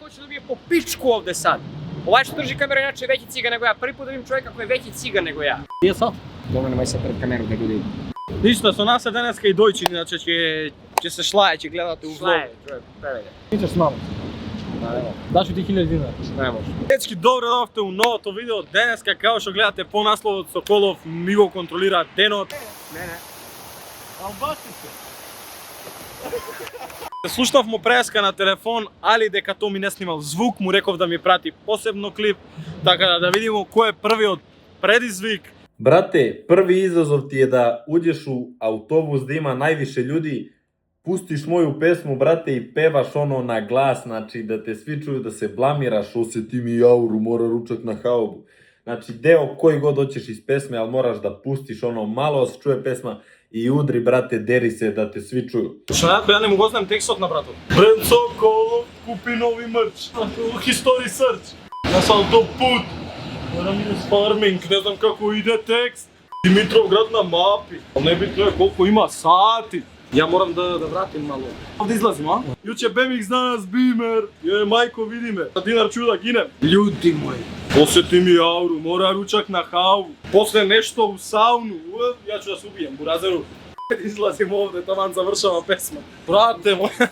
hoće da bije po pičku ovde sad. Ovaj što drži kameru inače je veći cigan nego ja. Prvi put da vidim čovjeka koji je veći cigan nego ja. Gdje sad? Dobro, nemoj se pred kameru da ljudi. Ništa, su nas daneska i dojči, inače će se šlaje, će gledati u vlog. Šlaje, čovjek, prevede. Ićeš s nama. Daću ti 1000 dinara. Ne može. Dečki, dobro došli u новото видео. Денеска, као што гледате по насловот, Соколов ми го контролира денот. Не. Албачи се. Слушнав му преска на телефон, али дека тоа ми не снимал звук, му реков да ми прати посебно клип, така да видимо кој е првиот предизвик. Брате, први изазов ти е да уđеш у автобус да има највише људи, пустиш моју песму, брате, и певаш оно на глас, значи да те сви чују, да се бламираш, осети ми јауру, мора ручак на хаубу. Значи, део кој го доќеш из песме, ал мораш да пустиш оно мало, да се чуе песма и удри, брате, дери се да те сви чују. Што ја не му го знам текстот на братот. Брент Соколов купи нови мрч, History Search, на Салтопут, морам идем с фарминг, не знам како иде текст. Димитровград на мапи, небитно е колко има сати. Ја морам да вратим мало. Овде излазим, а? Јуче BMX данас бимер. Мајко, види ме. Динар чу да гинем. Људи мои. Посети ми јауру, мора ручак на хаву. После нешто у сауну. Ја ću да се убиjem, буразеру. Излазим овде, таман завршава песма. Брате мој.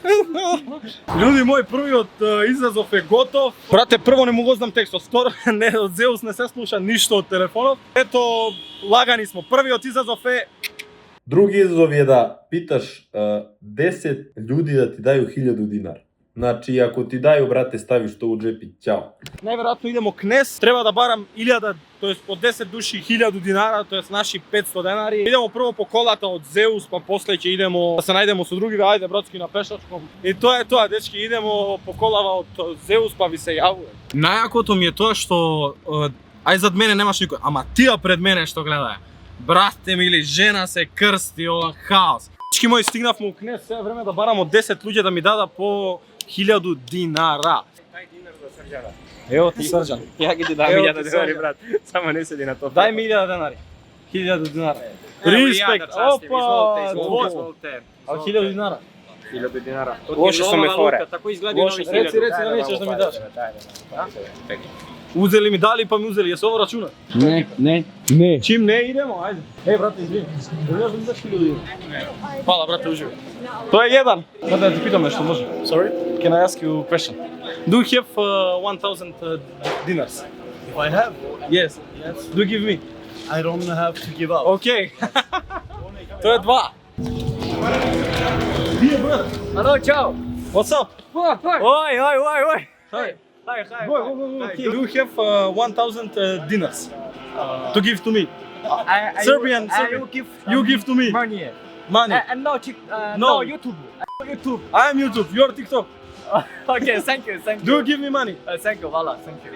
Људи мој, првиот изазов е готов. Брате, прво не му го знам текстот. Второ, не, од Зеус не се слуша ништо од телефонот. Ето, лагани смо. Првиот изазов е Други изазов е да питаш 10 људи да ти дају 1000 динар. Значи, ако ти дају, брате, ставиш то у джеп и ќао. Најверојатно идемо кнез, треба да барам 1000, тоест од 10 души 1000 динара, тоест наши 500 денари. Идемо прво по колата од Зеус, па после ќе идемо да се најдемо со другиве, ајде братски на пешачком. И тоа е тоа, дечки, идемо по колава од Зеус, па ви се јавуваме. Најакото ми е тоа што ај зад мене немаш никој, ама тие пред мене што гледаја. Брате ми или жена се крсти, ова хаос. Всички мои стигнавме у кнез, сега време да барам од 10 луѓе да ми дада по 1000 динара. Дај динар за Срđana. Ево ти Срđan. Ја ги ти дам 1000 денари, брат. Само не седи на тоа. Дај ми 1000 денари. 1000 динара. Респект. Опа! Изволте. А 1000 динара? 1000 динара. Лоши су ме форе. Тако изгледа нови 1000. Реци да неќеш да ми даш. Узели ми дали, па ми узели, јас ово рачуна. Не. Чим не идемо, ајде. Еј, брате, извини. Можеш да ми даш 1000 динара? Фала, брате, уживи. Тоа е еден. Брате, да ти питам нешто, може? Sorry? Can I ask you a question? Do you have 1000 dinars? If I have, Yes. Do you give me? I don't have to give up. Окей. Тоа е два. Вие, брат. Ало, чао. What's up? Ой. Hi. Hi. Go. Okay. Do you have 1000 dinars to give to me? Serbian. You give to me Money. money. No, No. YouTube. I am YouTube. You're TikTok. Okay, thank you. Do you give me money? Thank you, Vala, thank you.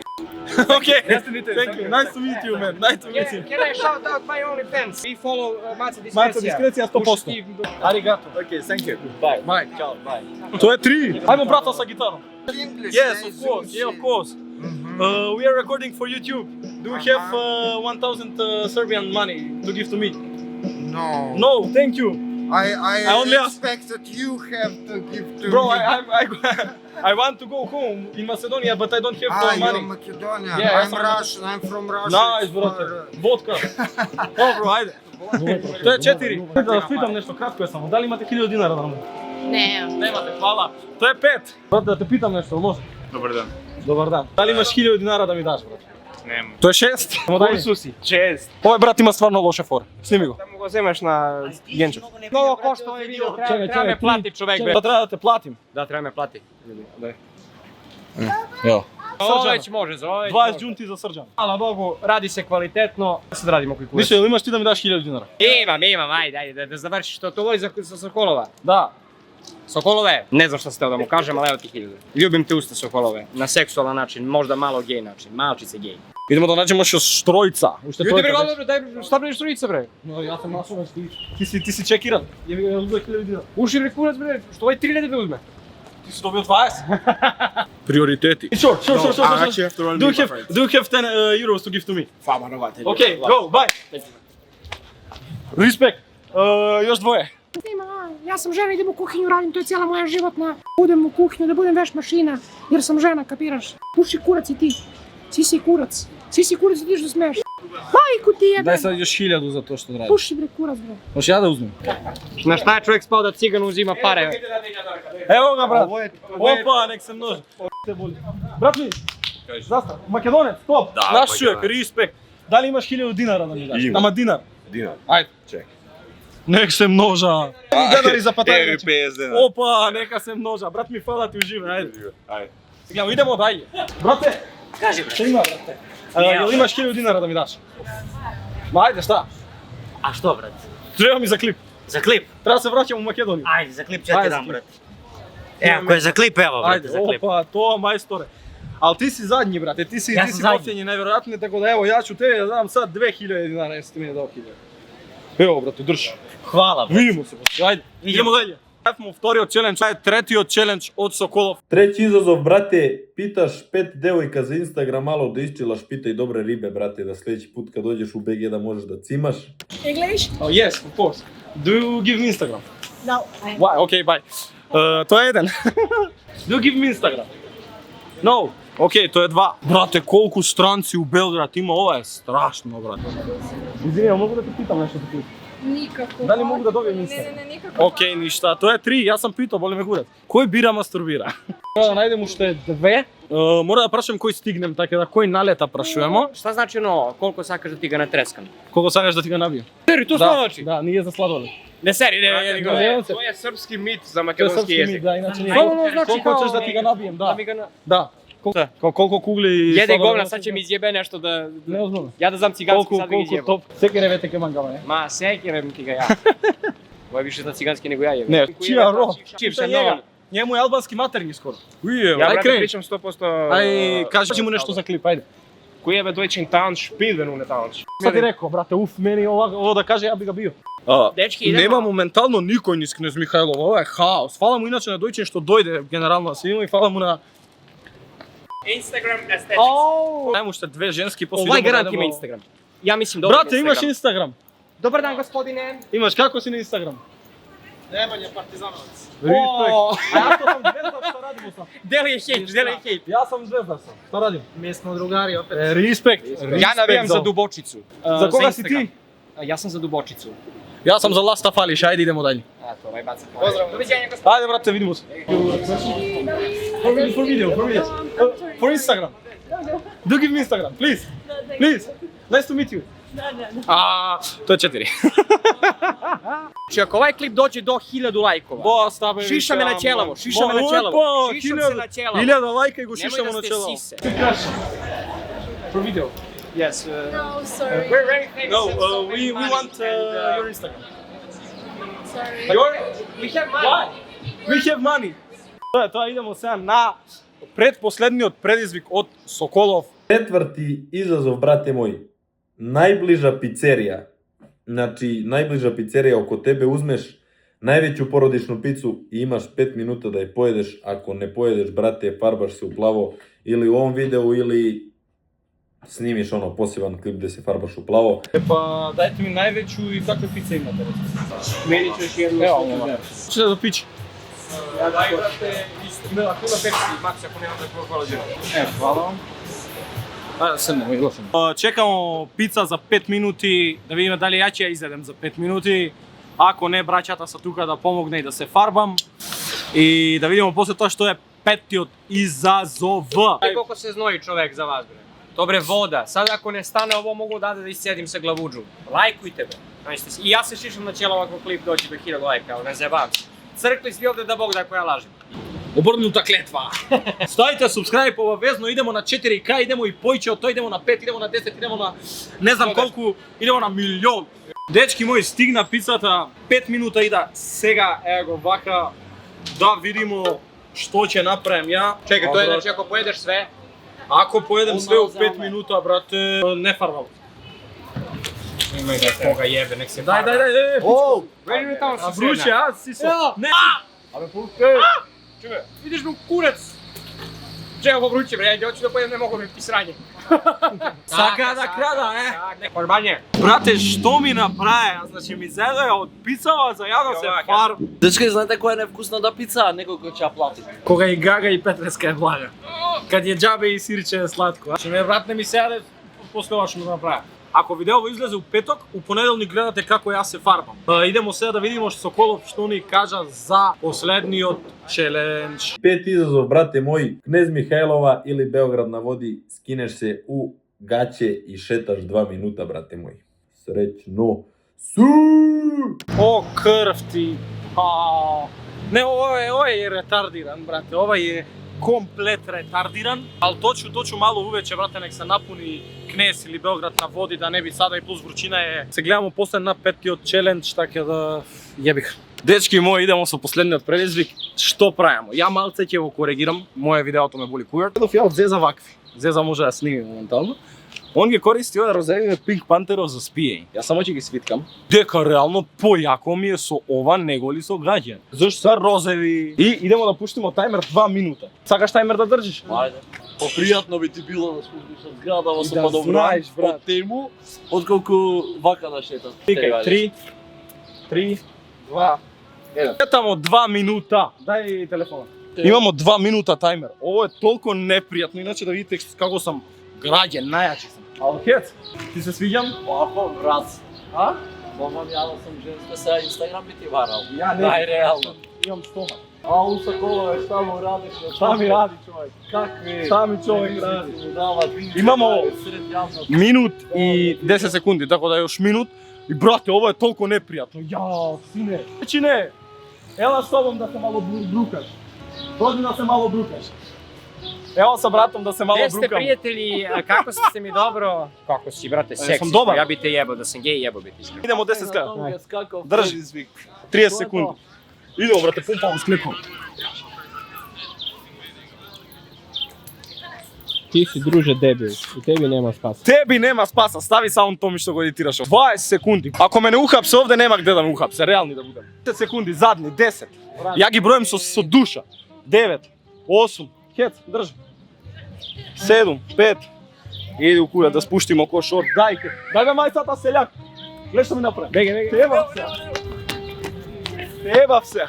Okay. Nice to meet you. Thank you. Nice to meet you, man. Nice to meet you. Can I shout out my OnlyFans? We follow Maca Diskrecija. Maca Diskrecija 100%. Arigato. Okay, thank you. Bye. Bye. Ciao, bye. To je 3. Ajmo brata sa gitarom. English. Yes, of course. Yeah, of course. We are recording for YouTube. Do you have 1000 Serbian money to give to me? No. No, thank you. I only expect that you have to give to Bro, me. I want to go home in Macedonia, but I don't have You're money. Macedonia. Yeah, I'm yes, Russian. I'm from Russia. Nice, brate. Vodka. Dobro, ajde. To je 4. Da vas pitam nešto, kratko je samo. Da li imate 1000 dinara na nama? Ne. Nemate, hvala. To je 5. Brate, da te pitam nešto, može? Dobar dan. Dobar dan. Da li imaš 1000 dinara da mi daš, brate? Nema. To je 6. Samo daj. Susi. 6. Ovaj brat ima stvarno loše fore. Snimi go. Samo ga zemeš na Genčev. Mnogo košta ovaj video, treba me plati čovek. Da treba da te platim. Da, treba me plati. Evo. Ovo već može, za ovo već 20 džunti za Srđan. Hvala Bogu, radi se kvalitetno. Sad radimo koji kurac. Ništa, jel imaš ti da mi daš 1000 dinara? Imam, ajde, da završiš to. To voli za Sokolova. Da. Sokolove, ne znam šta ste da mu kažem, ali evo ti 1000. Ljubim te usta Sokolove, na seksualan način, možda malo gej način, malčice gej. Idemo da nađemo još štrojca. Ljudi bre, dobro, daj, šta bre štrojica bre? No, ja sam našao već ti si čekiran. Je uzme 1000 dinara. Uši bre kurac bre, što ovaj 3000 uzme? Ti si dobio 20. Prioriteti. Sure. Do you have 10 euros to give to me? Okay, go, bye. Respect. Još dvoje. Ja sam žena, idem u kuhinju, radim, to je cijela moja životna Budem u kuhinju, da budem veš mašina, jer sam žena, kapiraš? Puši kurac i ti. Sisi kurac. Sisi kurac i ti što smeš. Majku ti jebe. Daj sad još 1000 za to što radiš. Puši bre kurac bre. Hoš ja da uzmem? Na šta je čovjek spao da cigan uzima pare? Evo ga, brat. Opa, nek se množi. Brat mi, zastav, Makedonec, top. Naš čovjek, respekt. Da li imaš 1000 dinara da mi daš? Imam. Ama dinar. Dinar. Ajde. Čekaj. Nek se množa. Dinari za patanje. Evo 50 dinara. Opa, neka se množa. Brat mi, hvala ti uživaj, ajde. Ajde. Gledamo, idemo dalje. Brate, Kaži bre. šta ima, brate? Jel imaš 1000 dinara da mi daš? Ma ajde, šta? A što, brat? Treba mi za klip. Za klip? Treba se vraćam u Makedoniju. Ajde, za klip ću ja ti Ajde, dam, za klip. brat. Evo, ko je za klip, evo, brate, Ajde, za klip. opa, to majstore. Ali ti si zadnji, brate, ti si Ja sam zadnji. posljednji, nevjerojatno, tako da evo, ja ću tebi da dam sad 2000 dinara, jesi ti mi je dao 1000. Evo, brate, drži. Hvala, brat. Vidimo se, brate, ajde, idemo dalje. Smo вториот челендж, това е третиот челендж од Соколов. Treći izazov, brate, pitaš 5 devojka za Instagram malo da isčilaš, pitaj dobre ribe, brate, da sljedeći put kad dođeš u BG da možeš da cimaš. English? Oh, yes, of course. Do you give me Instagram? No. Why? Okay, bye. To je jedan. Do you give me Instagram? No. Okay, to je 2. Brate, koliko stranci u Belgrad ima, ovo je strašno, brate. Izvini, mogu da te pitam nešto tu? Nikako. Da li mogu da dobijem Instagram? Ne, nikako. Okej, ništa, to je 3, ja sam pitao, boli me kurac. Koji bira masturbira? Мора да најдем уште 2. Мора да прашувам кој стигнем, така да кој налета прашуваме. Šta znači ono, koliko sakaš da ti ga natreskam? Кого сакаш да ти го набијам? Seri, to Да, znači? да, ние за сладолед. Ne seri, ne, Ne, to je srpski mit za Тоа е makedonski српски jezik. мит, да, иначе не. Ono znači Колко kao... хочеш да ти го набијам, Da да. mi ga na... Да. Колко кугли и Jede сладолед govna, носиш, sad će да. mi izjebe nešto da... Не озбилно. Ja da znam ciganski, Колку sad bi ga колку izjebao. топ. Секи ревете ке мангава, не? Ma, sekirem ti ga ja. Ovo je više za ciganski nego ja jebem. Не, чија ро. Čivša, njega. no. Njemu je albanski maternji skoro. Ja, Ај brate, крени. pričam 100%... Ај, кажи му нешто за клип, ајде. Koji je Deutschen Tanz spielen ohne Tanz? Sad ti rekao, brate, meni ovo da kaže, ja bi ga bio. Dečki, idemo. Nema momentalno nikoj iz Knez Mihajlova, ovo je haos. Hvala mu inače na Dojčin što dojde generalno na svima i hvala mu na... Instagram aesthetics. Ajmo što 2 ženski, poslije Ovaj idemo da garant ima idemo- Instagram. Ja mislim dobro Brate, imaš Instagram? Dobar dan, gospodine. Imaš, kako si na Instagram? Nemanja Partizanovac. Respekt. A ja što sam zvezda, šta radimo sam? Deluje hejt, deluje hejt. Ja sam zvezda sam, šta radim? Mi smo drugari opet. Respekt. Ja navijam za Dubočicu. Za koga si Instagram. ti? Ja sam za Dubočicu. Ja sam za Lasta Fališ, ajde idemo dalje. Eto, ovaj baca. Pozdrav. Doviđenja, gospodine. Ajde, brate, vidimo se. For video. For Instagram. Do give me Instagram, please. Please. Nice to meet you. To je 4. Znači, ako ovaj klip dođe do 1000 lajkova, Bosta, be. šiša me na ćelavo, šiša me na ćelavo, šišam se na ćelavo. 1000 lajka i go Nemoj šišamo da na ste ćelavo. sise. For video. Yes. No, sorry. We're very famous. No, and so we many money want and, your Instagram. Sorry. We have money. Why? We have money. To idemo сега на предпоследниот предизвик од Соколов. Četvrti izazov, brate moj, najbliža pizzerija. Znači, najbliža pizzerija oko tebe, uzmeš najveću porodičnu picu i imaš 5 minuta da je pojedeš. Ako ne pojedeš, brate, farbaš se u plavo ili u ovom videu ili snimiš ono poseban klip gde se farbaš u plavo. Па дајте ми највеќу и каква пица имате? Meni ćeš jednu Evo, slučaj. ова. Што да пичи? Ja daj, brate, isto. Ako ima Pepsi, Max, ako nema da je hvala žena. Evo, hvala вам. Ајде седнемо и гласаме. Чекамо пица за 5 минути, да видиме дали ја ќе ја изедем за 5 минути. Ако не, браќата са тука да помогне и да се фарбам. И да видиме после тоа што е петтиот изазов. Koliko se znoji čovek za vas, bre. Dobre, voda. Sad ako ne stane ovo, mogu da iscedim sa glavuđu. Lajkujte, bre. Značite se. I ja se šišam na ćelo ako klip dođe do 1000 lajka, ali ne zajebavam se. Crkli svi ovde da Bog da ako ja lažem. Обрнута клетва. Ставите subscribe обавезно, идемо на 4K, идемо и појче од тоа, идемо на 5, идемо на 10, идемо на не знам колку, идемо на милион. Дечки мои, стигна пицата, 5 минута и да сега ево го вака да видимо што ќе направим ја. Čekaj, to je znači ako pojedeš sve. Ако поедем све у 5 минута, брате, не фарбам. Ima da koga jebe, nek se Дај. Оу! Вели ми tamo А si вруче, а си се. Не. Čume, vidiš mi u kurac! Čevo vruće, bre, ajde, hoću da pojedem, ne mogu mi ti sranje. Сака да крада, Ne, korbanje. Брате, што ми направи? Значи ми зеде од пицава, зајадо се Јовака. фар. Дечки, знаете која е невкусната пица, а некој кој ќе ја плати? Кога и гага и петреска е блага. Kad je džabe i sirće je slatko. Значи ме брат не ми седе после ова што ми направи. Ако видео излезе у петок, у понеделник гледате како јас се фарбам. Идемо сега да видиме што Соколов што ни кажа за последниот челендж. 5 изазов, брате мој, Кнез Михајлова или Београд на води, скинеш се у гаće и шеташ 2 минута, брате мој. Среќно. Су! О, крв ти. Не, овој е ретардиран, брате. Овој е комплет ретардиран. Ал точу мало увече, брате, нек се напуни Кнез или Белград на води, да не би сада и плюс вручина е. Се гледamo после на петтиот челендж, така да јебих. Дечки мои, идемо со последниот предизвик. Што правиме? Ја малце ќе го коригирам. Моје видеото ме боли кујар. Ја од Зеза вакви. Зеза може да сними моментално. Он ги користи овие розевиве Pink Pantherov за спиење. Јас само ќе ги свиткам. Дека реално појако ми е со ова него ли со гаѓа. Зашто се розеви? И идемо да пуштиме тајмер 2 минута. Сакаш тајмер да држиш? Ајде. Попријатно би ти било да спуштиш од зградава со Да подобро знаеш, брат. од тему, отколку вака да шетат. Викај, 3, 2, 1. Шетамо 2 минута. Дај телефонот. Имамо 2 минута тајмер. Ово е толку непријатно, иначе да видите како сам граѓен, најачи сам. Ало, Хец, ти се свиѓам? Оако, брат. А? Мамам, ја да сум женска, сега Инстаграм би ти варал. Ја не. Најреално. Имам стомак. Ау, Соколове, шта му радиш? Шта ми ради човек? Какви? Шта ми човек ради? Му дават Имамо сред јавност. минут и 10 секунди, така да још минут. И брате, ова е толку непријатно. Ја, сине. Значи не. Ела с тобом да се мало брукаш. Дојди да се мало брукаш. Ево sa bratom da se malo Gde ste brukam. prijatelji, kako ste mi dobro? Kako si, brate, seksi. sam dobar. Ja bi te jebao, da sam gej, jebao bi te. Idemo 10 На skaka. tomu je skakao Drži. predizvik. 30 sekundi. Idemo, brate, pumpamo s klikom. Ti si druže debil, u tebi nema spasa. Tebi nema spasa, stavi samo to mi što ga editiraš. 20 sekundi. Ako me ne uhapse ovde, nema gde da me uhapse, realni da budem. 10 sekundi, zadnji, 10. Ja gi brojim со душа. 9, 8, Hec, drži. 7, 5. Idi u kuja da spuštimo ko šort. Daj me maj sata seljak. Gled što mi napravim. Tebav se. Tebav se.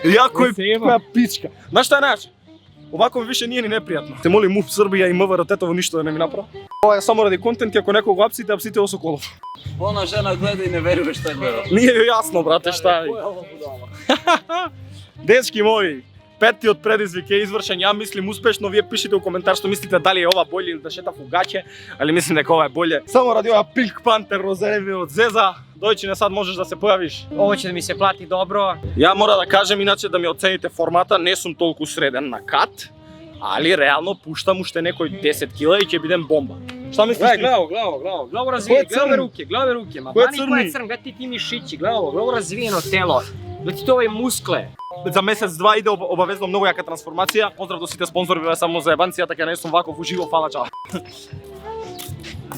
Jako je koja pička. Znaš šta je najjače? Ovako mi više nije ni neprijatno. Te molim MUP Srbija i МВР Tetovo ništa da ne mi napravi. Ovo je samo radi kontent i ako nekog apsite, apsite ovo Sokolov. Ona žena gleda i ne veruje šta gleda. Nije joj jasno, brate, šta je. Ko je ova budala? Dečki moji, peti od predizvik je izvršen, ja mislim uspešno, vije pišite u komentar što mislite da li je ova bolje ili da šeta u gaće, ali mislim da ova je bolje. Samo radi ova Pink Panther rozevi od Zeza, Dojčine sad možeš da se pojaviš. Ovo će da mi se plati dobro. Ja moram da kažem inače da mi ocenite formata, ne sam toliko sreden na kat, ali realno puštam ušte nekoj 10 kila i će bidem bomba. Šta misliš ti? Glavo razvijeno, glave ruke, ma Ko je bani ko crni? je crn, gledaj ti mišići, glavo razvijeno telo, gledaj ti to ove muskle. За месец-два иде обавезно многу јака трансформација. Поздрав до сите спонзори, бе само за ебанција, така не сум ваков уживо, фала чао.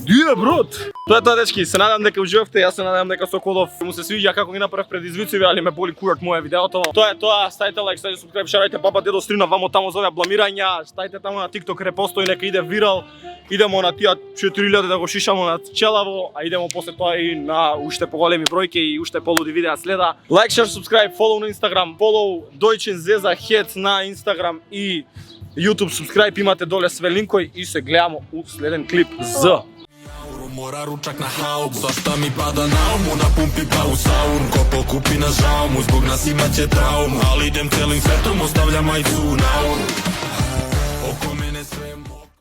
Дие, брат! Тоа е тоа, дечки, се надам дека уживавте, јас се надам дека Соколов му се свиѓа како ги направив предизвицови, али ме боли кујат моје видеото. Тоа е тоа, ставите лайк, ставите субскрайб, шарајте баба дедо стрина вамо таму за овие бламирања, ставите таму на TikTok репостој, нека иде вирал. Идемо на тие 4000 да го шишамо на челаво, а идемо после тоа и на уште поголеми бројки и уште полуди видеа следа. Лайк, шер, субскрайб, фолоу на Instagram, фолоу Дойчин Зеза Хец на Instagram и YouTube субскрайб, имате доле све линкови и се гледамо у следен клип за Mora ručak na haubu, svašta mi pada na umu, na pumpi pa u saunu, ko pokupi na žao mu, zbog nas imat će traumu, ali idem celim svetom, ostavljam majicu na uru.